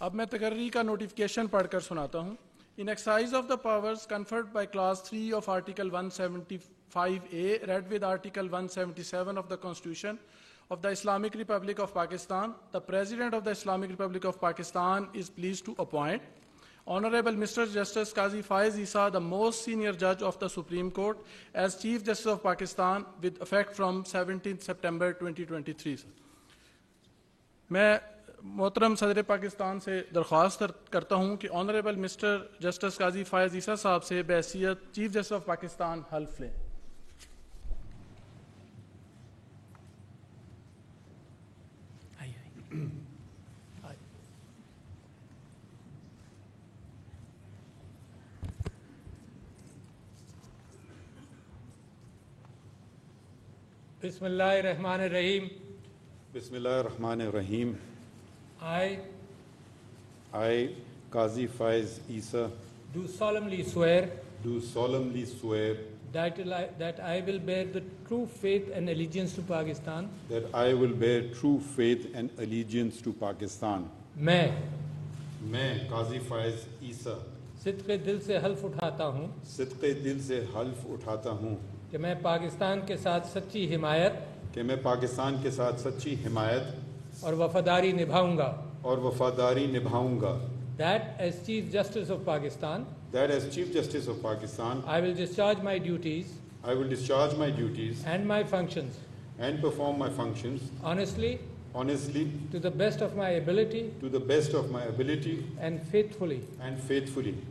اب میں تقرری کا نوٹیفکیشن پڑھ کر سناتا ہوں. In exercise of the powers conferred by Clause 3 of Article 175A, read with Article 177 of the Constitution of the Islamic Republic of Pakistan, the President of the Islamic Republic of Pakistan is pleased to appoint Honorable Mr. Justice Qazi Faiz Isa, the most senior judge of the Supreme Court, as Chief Justice of Pakistan with effect from 17th September 2023. میں محترم صدر پاکستان سے درخواست کرتا ہوں کہ honourable mister justice قاضی فائز عیسیٰ صاحب سے بحیثیت چیف جسٹس آف پاکستان حلف لیں. بسم اللہ الرحمن الرحیم. بسم اللہ الرحمن الرحیم. I, Qazi Faiz Isa, do solemnly swear that I will bear the true faith and allegiance to Pakistan. that I will bear true faith and allegiance to Pakistan. میں Qazi Faiz Isa, صدق دل سے حلف اٹھاتا ہوں صدق دل سے حلف اٹھاتا ہوں کہ میں پاکستان کے ساتھ سچی حمایت کہ میں پاکستان کے ساتھ سچی حمایت اور وفاداری نبھاؤں گا. That as Chief Justice of Pakistan, that as Chief Justice of Pakistan, I will discharge my duties and my functions and perform my functions honestly, to to the best of my ability, and faithfully,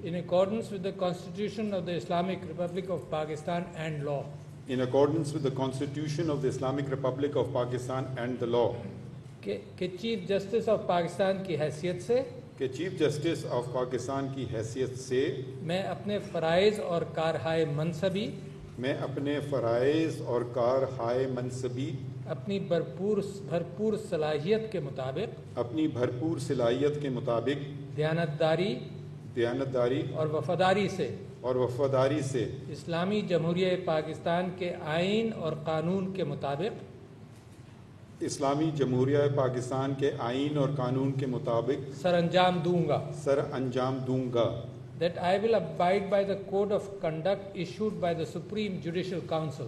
in accordance with the Constitution of the Islamic Republic of Pakistan and law. in accordance with the Constitution of the Islamic Republic of Pakistan and the law. کہ chief justice of Pakistan کی حیثیت سے کہ chief justice of Pakistan کی حیثیت سے میں اپنے فرائض اور کارہائے منصبی اپنی بھرپور صلاحیت کے مطابق دیانتداری اور وفاداری سے اسلامی جمہوریہ پاکستان کے آئین اور قانون کے مطابق اسلامی جمہوریہ پاکستان کے آئین اور قانون کے مطابق سر انجام دوں گا. That I will abide by the code of conduct issued by the Supreme Judicial Council.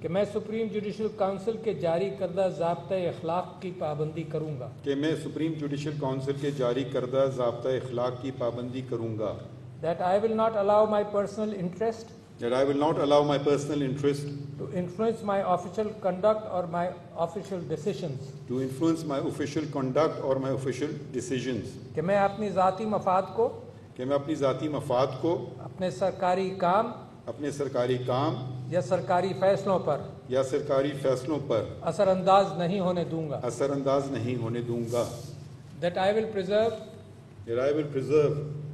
کہ میں سپریم جوڈیشل کونسل کے جاری کردہ ضابطۂ اخلاق کی پابندی کروں گا. That I will not allow my personal interest to influence my official conduct or my official decisions. کہ میں اپنی ذاتی مفاد کو اپنے سرکاری کام یا سرکاری فیصلوں پر اثر انداز نہیں ہونے دوں گا. That I will preserve,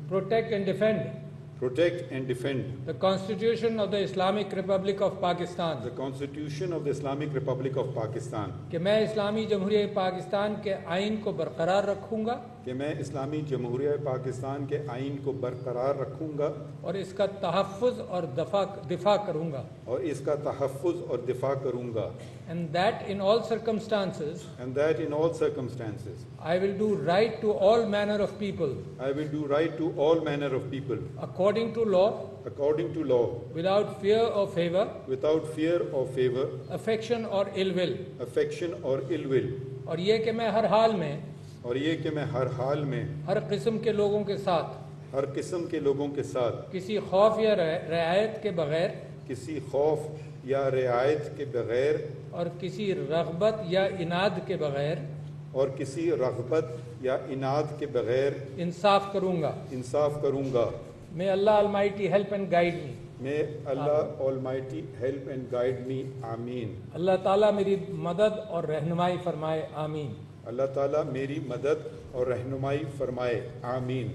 protect and defend the Constitution of the Islamic Republic of Pakistan. کہ میں اسلامی جمہوریہ پاکستان کے آئین کو برقرار رکھوں گا اور اس کا تحفظ اور دفاع کروں گا. And that in all circumstances I will do right to all manner of people according to law without fear or favor, affection or ill will. اور یہ کہ میں ہر حال میں ہر قسم کے لوگوں کے ساتھ کسی خوف یا رعایت کے بغیر اور کسی رغبت یا اناد کے بغیر انصاف کروں گا. May Allah Almighty help and guide me. آمین. اللہ تعالیٰ میری مدد اور رہنمائی فرمائے. آمین. اللہ تعالیٰ میری مدد اور رہنمائی فرمائے. آمین.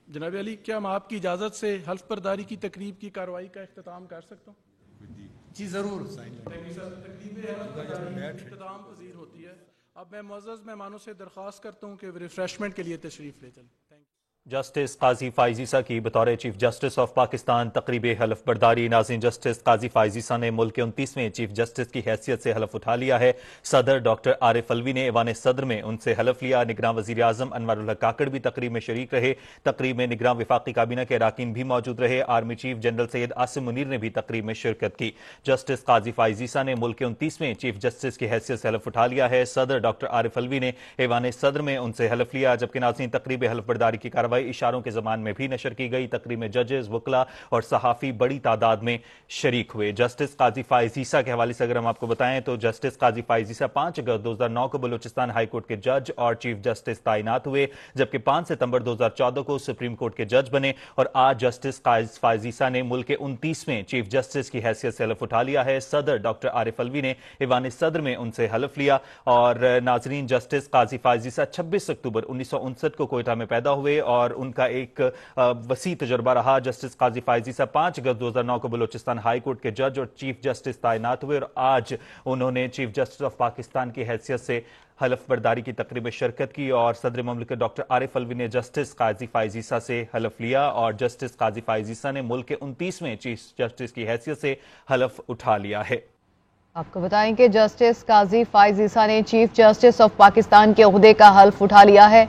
جناب علی، کیا میں آپ کی اجازت سے حلف برداری کی تقریب کی کارروائی کا اختتام کر سکتا ہوں؟ جی ضرور. تقریب اختتام پذیر ہوتی ہے. اب میں معزز مہمانوں سے درخواست کرتا ہوں کہ ریفریشمنٹ کے لیے تشریف لے چلیں. جسٹس قاضی فائز عیسیٰ کی بطور چیف جسٹس آف پاکستان تقریب حلف برداری. ناظرین، جسٹس قاضی فائز عیسیٰ نے ملک کے 29ویں چیف جسٹس کی حیثیت سے حلف اٹھا لیا ہے. صدر ڈاکٹر عارف الوی نے ایوان صدر میں ان سے حلف لیا. نگراں وزیر اعظم انور الحق کاکڑ بھی تقریب میں شریک رہے. تقریب میں نگراں وفاقی کابینہ کے اراکین بھی موجود رہے. Army chief general Syed Asim Munir نے بھی تقریب میں شرکت کی. جسٹس قاضی فائز عیسیٰ نے ملک کے 29ویں چیف جسٹس کی حیثیت سے حلف اٹھا لیا ہے. صدر ڈاکٹر عارف الوی نے ایوان صدر میں ان سے حلف لیا. جبکہ ناظرین، تقریب حلف برداری کی کارروائی اشاروں کے زمان میں بھی نشر کی گئی. تقریب میں ججز، وکلاء اور صحافی بڑی تعداد میں شریک ہوئے. جسٹس قاضی فائز عیسیٰ کے حوالے سے اگر ہم آپ کو بتائیں تو جسٹس قاضی فائز عیسیٰ 5 اگست 2009 کو بلوچستان ہائی کورٹ کے جج اور چیف جسٹس تعینات ہوئے، جبکہ 5 ستمبر 2014 کو سپریم کورٹ کے جج بنے. اور آج جسٹس قاضی فائز عیسیٰ نے ملک کے 29ویں چیف جسٹس کی حیثیت سے حلف اٹھا لیا ہے. صدر ڈاکٹر عارف الوی نے ایوان صدر میں ان سے حلف لیا. اور ناظرین، جسٹس قاضی فائز عیسیٰ 26 اکتوبر 1959 کو کوئٹہ میں پیدا ہوئے اور ان کا ایک وسیع تجربہ رہا. جسٹس قاضی فائز عیسیٰ 5 اگست 2009 کو بلوچستان ہائی کورٹ کے جج اور چیف جسٹس تعینات ہوئے اور آج انہوں نے چیف جسٹس آف پاکستان کی حیثیت سے حلف برداری کی تقریب میں شرکت کی. اور صدر مملکت ڈاکٹر عارف الوی نے جسٹس قاضی فائز عیسیٰ سے حلف لیا اور جسٹس قاضی فائز عیسیٰ نے ملک کے 29ویں چیف جسٹس کی حیثیت سے حلف اٹھا لیا ہے. آپ کو بتائیں کہ جسٹس قاضی فائز عیسیٰ نے چیف جسٹس آف پاکستان کے عہدے کا حلف اٹھا لیا ہے.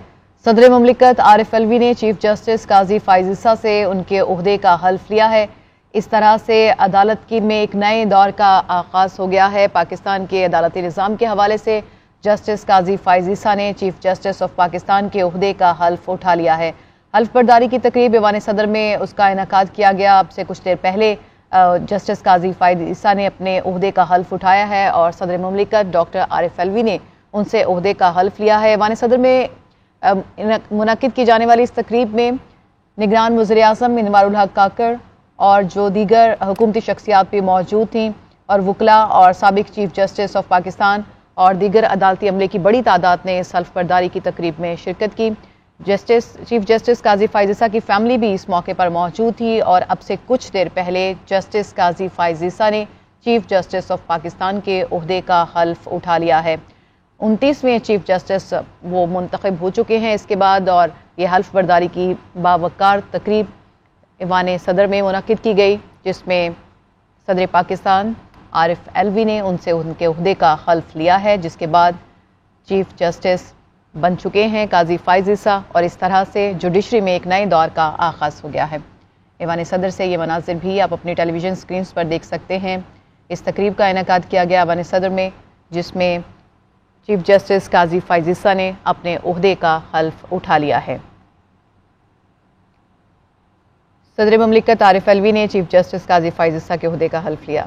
صدر مملکت عارف الوی نے چیف جسٹس قاضی فائز عیسیٰ سے ان کے عہدے کا حلف لیا ہے. اس طرح سے عدالت کی میں ایک نئے دور کا آغاز ہو گیا ہے. پاکستان کے عدالتی نظام کے حوالے سے جسٹس قاضی فائز عیسیٰ نے چیف جسٹس آف پاکستان کے عہدے کا حلف اٹھا لیا ہے. حلف برداری کی تقریب ایوان صدر میں اس کا انعقاد کیا گیا. اب سے کچھ دیر پہلے جسٹس قاضی فائز عیسیٰ نے اپنے عہدے کا حلف اٹھایا ہے اور صدر مملکت ڈاکٹر عارف الوی نے ان سے عہدے کا حلف لیا ہے. ایوان صدر میں منعقد کی جانے والی اس تقریب میں نگران وزیر اعظم انور الحق کاکڑ اور جو دیگر حکومتی شخصیات بھی موجود تھیں اور وکلاء اور سابق چیف جسٹس آف پاکستان اور دیگر عدالتی عملے کی بڑی تعداد نے اس حلف برداری کی تقریب میں شرکت کی. چیف جسٹس قاضی فائز عیسیٰ کی فیملی بھی اس موقع پر موجود تھی اور اب سے کچھ دیر پہلے جسٹس قاضی فائز عیسیٰ نے چیف جسٹس آف پاکستان کے عہدے کا حلف اٹھا لیا ہے. 29ویں چیف جسٹس وہ منتخب ہو چکے ہیں اس کے بعد اور یہ حلف برداری کی باوقار تقریب ایوان صدر میں منعقد کی گئی جس میں صدر پاکستان عارف الوی نے ان سے ان کے عہدے کا حلف لیا ہے، جس کے بعد چیف جسٹس بن چکے ہیں قاضی فائز عیسیٰ اور اس طرح سے جوڈیشری میں ایک نئے دور کا آغاز ہو گیا ہے. ایوان صدر سے یہ مناظر بھی آپ اپنی ٹیلی ویژن سکرینز پر دیکھ سکتے ہیں. اس تقریب کا انعقاد کیا گیا ایوان صدر میں جس میں چیف جسٹس قاضی فائز عیسیٰ نے اپنے عہدے کا حلف اٹھا لیا ہے. صدر مملکت عارف الوی نے چیف جسٹس قاضی فائز عیسیٰ کے عہدے کا حلف لیا.